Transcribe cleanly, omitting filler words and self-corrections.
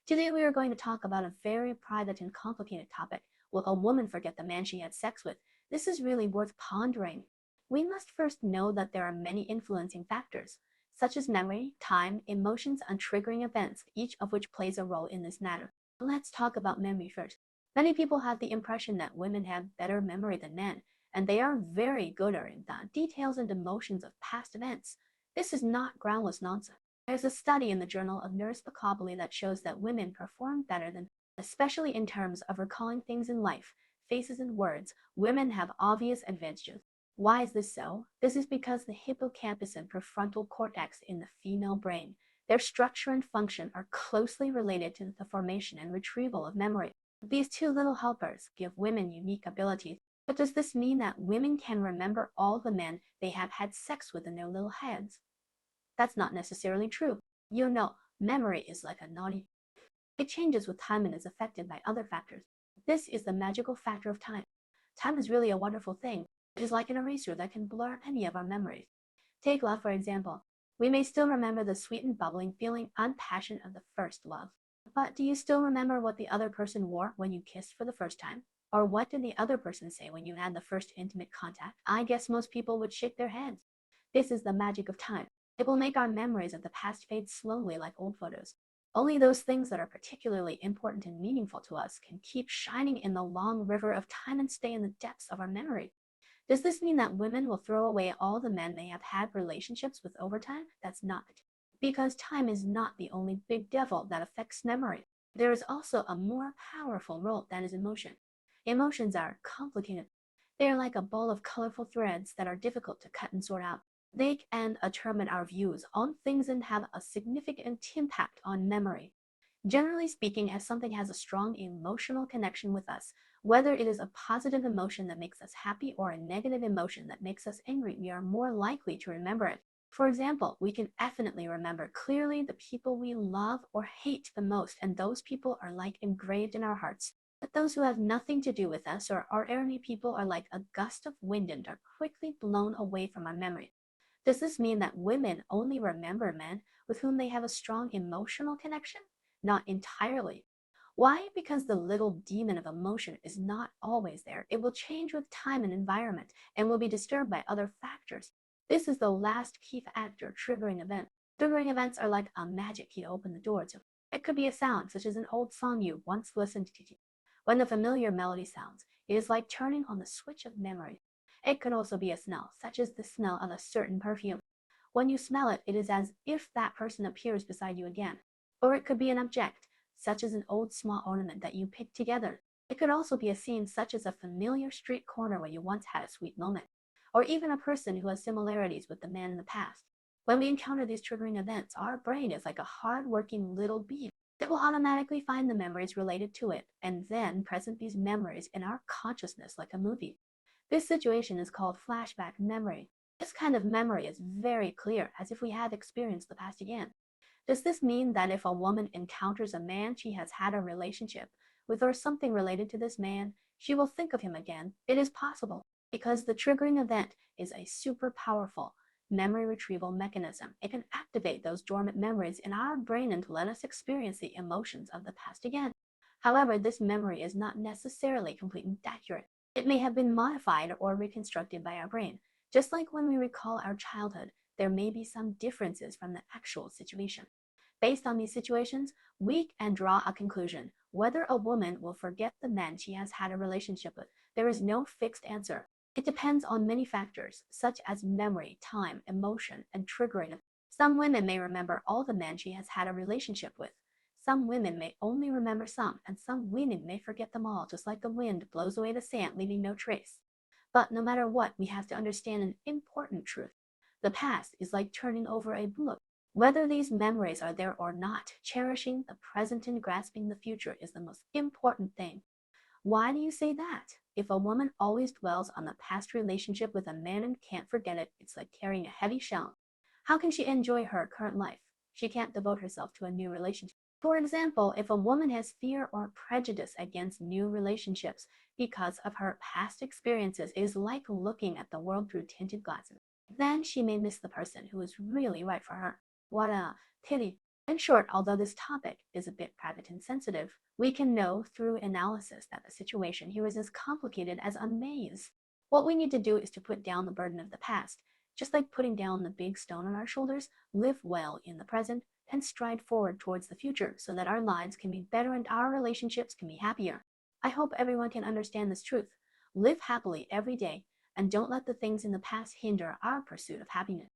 Today we are going to talk about a very private and complicated topic. Will a woman forget the man she had sex with? This is really worth pondering. We must first know that there are many influencing factors, such as memory, time, emotions, and triggering events, each of which plays a role in this matter. Let's talk about memory first. Many people have the impression that women have better memory than men, and they are very good at the details and emotions of past events. This is not groundless nonsense. There's a study in the Journal of Neuropsychology that shows that women perform better than, especially in terms of recalling things in life, faces and words. Women have obvious advantages. Why is this so? This is because the hippocampus and prefrontal cortex in the female brain, their structure and function are closely related to the formation and retrieval of memory. These two little helpers give women unique abilities. But does this mean that women can remember all the men they have had sex with in their little heads? That's not necessarily true. You know, memory is like a naughty. It changes with time and is affected by other factors. This is the magical factor of time. Time is really a wonderful thing. It is like an eraser that can blur any of our memories. Take love, for example. We may still remember the sweet and bubbling feeling and passion of the first love. But do you still remember what the other person wore when you kissed for the first time? Or what did the other person say when you had the first intimate contact? I guess most people would shake their heads. This is the magic of time. It will make our memories of the past fade slowly like old photos. Only those things that are particularly important and meaningful to us can keep shining in the long river of time and stay in the depths of our memory. Does this mean that women will throw away all the men they have had relationships with over time? That's not the case. Because time is not the only big devil that affects memory. There is also a more powerful role that is emotion. Emotions are complicated. They are like a ball of colorful threads that are difficult to cut and sort out. They can determine our views on things and have a significant impact on memory. Generally speaking, as something has a strong emotional connection with us, whether it is a positive emotion that makes us happy or a negative emotion that makes us angry, we are more likely to remember it. For example, we can definitely remember clearly the people we love or hate the most, and those people are like engraved in our hearts. But those who have nothing to do with us or ordinary people are like a gust of wind and are quickly blown away from our memory. Does this mean that women only remember men with whom they have a strong emotional connection? Not entirely. Why? Because the little demon of emotion is not always there. It will change with time and environment and will be disturbed by other factors. This is the last key factor triggering event. Triggering events are like a magic key to open the door to. It could be a sound, such as an old song you once listened to. When the familiar melody sounds, it is like turning on the switch of memory. It could also be a smell, such as the smell of a certain perfume. When you smell it, it is as if that person appears beside you again. Or it could be an object, such as an old small ornament that you picked together. It could also be a scene such as a familiar street corner where you once had a sweet moment. Or even a person who has similarities with the man in the past. When we encounter these triggering events, our brain is like a hard-working little bee that will automatically find the memories related to it and then present these memories in our consciousness like a movie. This situation is called flashback memory. This kind of memory is very clear, as if we had experienced the past again. Does this mean that if a woman encounters a man she has had a relationship with or something related to this man, she will think of him again? It is possible, because the triggering event is a super powerful memory retrieval mechanism. It can activate those dormant memories in our brain and let us experience the emotions of the past again. However, this memory is not necessarily complete and accurate. It may have been modified or reconstructed by our brain. Just like when we recall our childhood, there may be some differences from the actual situation. Based on these situations, we can draw a conclusion. Whether a woman will forget the men she has had a relationship with, there is no fixed answer. It depends on many factors, such as memory, time, emotion, and triggering. Some women may remember all the men she has had a relationship with. Some women may only remember some, and some women may forget them all, just like the wind blows away the sand, leaving no trace. But no matter what, we have to understand an important truth. The past is like turning over a book. Whether these memories are there or not, cherishing the present and grasping the future is the most important thing. Why do you say that? If a woman always dwells on the past relationship with a man and can't forget it, it's like carrying a heavy shell. How can she enjoy her current life? She can't devote herself to a new relationship. For example, if a woman has fear or prejudice against new relationships because of her past experiences, it is like looking at the world through tinted glasses. Then she may miss the person who is really right for her. What a pity. In short, although this topic is a bit private and sensitive, we can know through analysis that the situation here is as complicated as a maze. What we need to do is to put down the burden of the past, just like putting down the big stone on our shoulders, live well in the present, and stride forward towards the future so that our lives can be better and our relationships can be happier. I hope everyone can understand this truth. Live happily every day and don't let the things in the past hinder our pursuit of happiness.